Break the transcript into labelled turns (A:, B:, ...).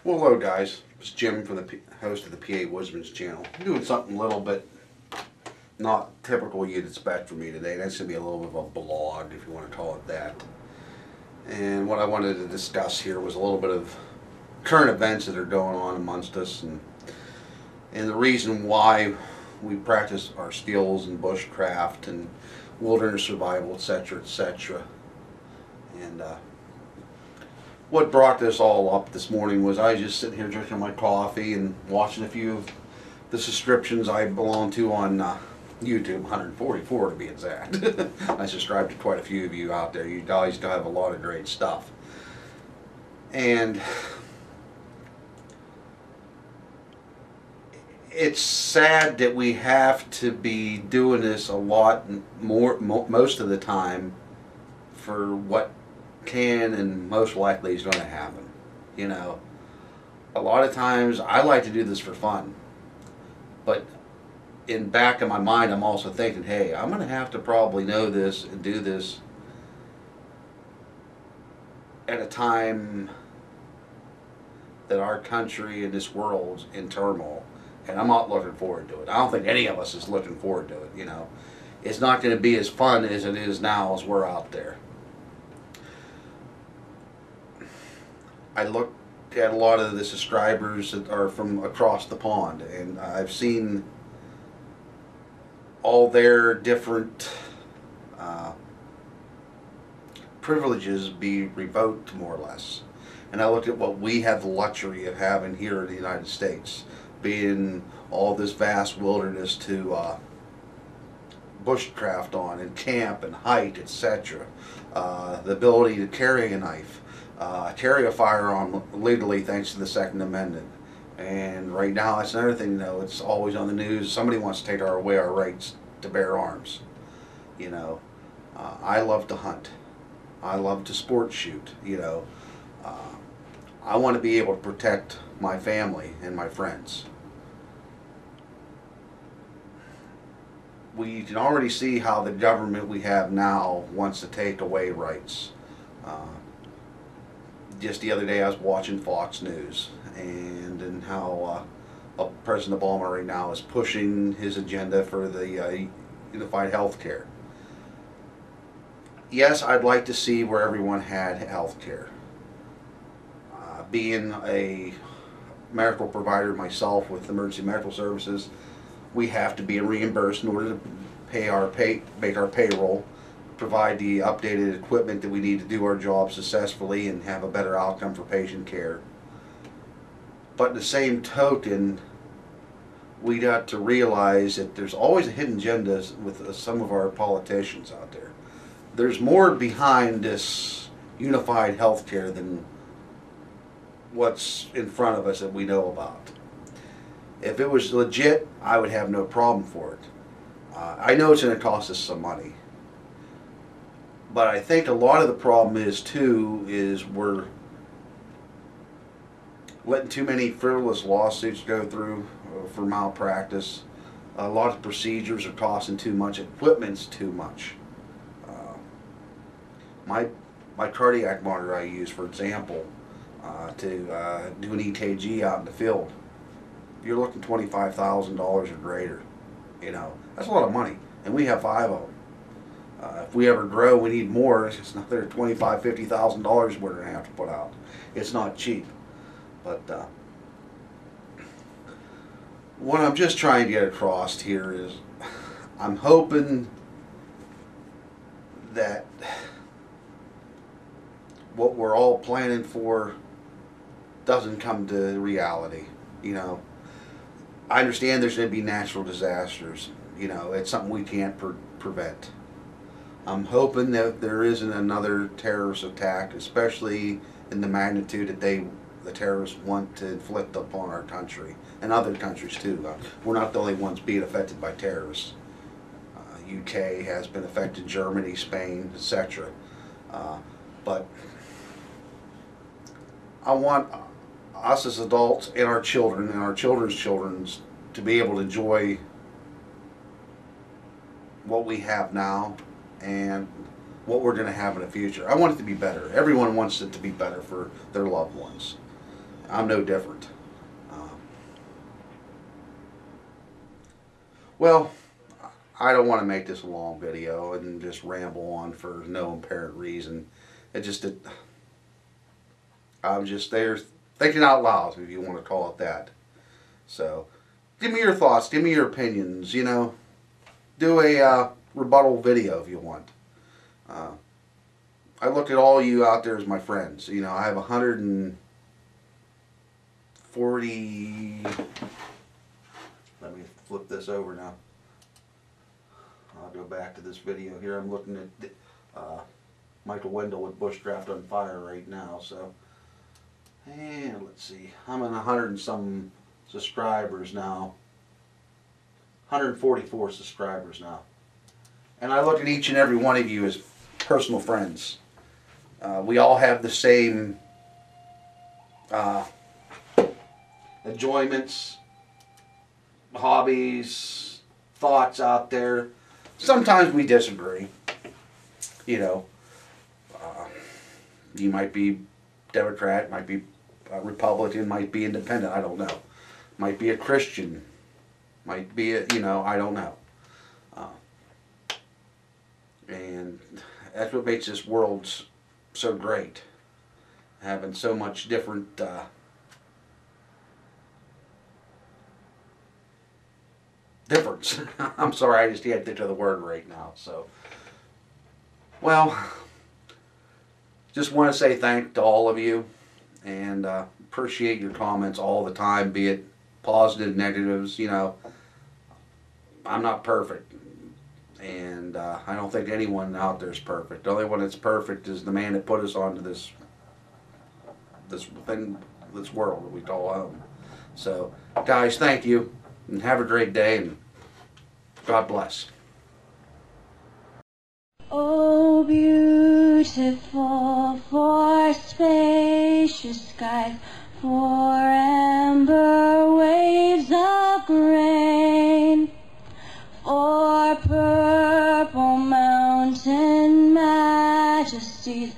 A: Well, hello guys, it's Jim from the host of the PA Woodsman's channel. I'm doing something a little bit not typical you'd expect from me today. That's going to be a little bit of a blog, if you want to call it that. And what I wanted to discuss here was a little bit of current events that are going on amongst us, and the reason why we practice our skills in bushcraft and wilderness survival, etc., etc. And what brought this all up this morning was I was just sitting here drinking my coffee and watching a few of the subscriptions I belong to on YouTube, 144 to be exact. I subscribe to quite a few of you out there. You guys do have a lot of great stuff. And it's sad that we have to be doing this a lot more, most of the time, for what can and most likely is going to happen. You know, a lot of times I like to do this for fun, but in back of my mind I'm also thinking, hey, I'm going to have to probably know this and do this at a time that our country and this world's in turmoil, and I'm not looking forward to it. I don't think any of us is looking forward to it. You know, it's not going to be as fun as it is now as we're out there. I looked at a lot of the subscribers that are from across the pond, and I've seen all their different privileges be revoked, more or less. And I looked at what we have the luxury of having here in the United States, being all this vast wilderness to bushcraft on and camp and hike, etc. The ability to carry a knife, carry a firearm legally thanks to the Second Amendment. And right now, that's another thing, though, it's always on the news. Somebody wants to take away our rights to bear arms. You know, I love to hunt. I love to sport shoot. You know, I want to be able to protect my family and my friends. We can already see how the government we have now wants to take away rights. Just the other day I was watching Fox News and how President Obama right now is pushing his agenda for the unified health care. Yes, I'd like to see where everyone had health care. Being a medical provider myself with emergency medical services, we have to be reimbursed in order to make our payroll, provide the updated equipment that we need to do our job successfully and have a better outcome for patient care. But in the same token, we got to realize that there's always a hidden agenda with some of our politicians out there. There's more behind this unified health care than what's in front of us that we know about. If it was legit, I would have no problem for it. I know it's going to cost us some money. But I think a lot of the problem is, too, is we're letting too many frivolous lawsuits go through for malpractice. A lot of procedures are costing too much. Equipment's too much. My cardiac monitor I use, for example, to do an EKG out in the field, you're looking $25,000 or greater. You know, that's a lot of money, and we have 5 of them. If we ever grow, we need more. It's another $25,000, $50,000 we're going to have to put out. It's not cheap. But what I'm just trying to get across here is I'm hoping that what we're all planning for doesn't come to reality. You know, I understand there's going to be natural disasters. You know, it's something we can't prevent. I'm hoping that there isn't another terrorist attack, especially in the magnitude that the terrorists want to inflict upon our country and other countries too. We're not the only ones being affected by terrorists. UK has been affected, Germany, Spain, etc. But I want us as adults and our children and our children's children to be able to enjoy what we have now and what we're going to have in the future. I want it to be better. Everyone wants it to be better for their loved ones. I'm no different. Well, I don't want to make this a long video and just ramble on for no apparent reason. I'm just there thinking out loud, if you want to call it that. So, give me your thoughts, give me your opinions, you know. Do a rebuttal video if you want. I look at all you out there as my friends. You know, I have 140... Let me flip this over now. I'll go back to this video here. I'm looking at Michael Wendell with Bush Draft on Fire right now. So, and let's see. I'm at 100 and some subscribers now. 144 subscribers now. And I look at each and every one of you as personal friends. We all have the same enjoyments, hobbies, thoughts out there. Sometimes we disagree. You know, you might be Democrat, might be Republican, might be independent, I don't know. Might be a Christian, might be a, you know, I don't know. And that's what makes this world so great. Having so much different difference. I'm sorry, I just can't think of the word right now. So, well, just want to say thanks to all of you, and appreciate your comments all the time, be it positive, negatives. You know, I'm not perfect, and I don't think anyone out there is perfect. The only one that's perfect is the man that put us onto this world that we call home. So, guys, thank you, and have a great day, and God bless.
B: Oh, beautiful for spacious skies, for amber waves of grain, for purple mountain majesties,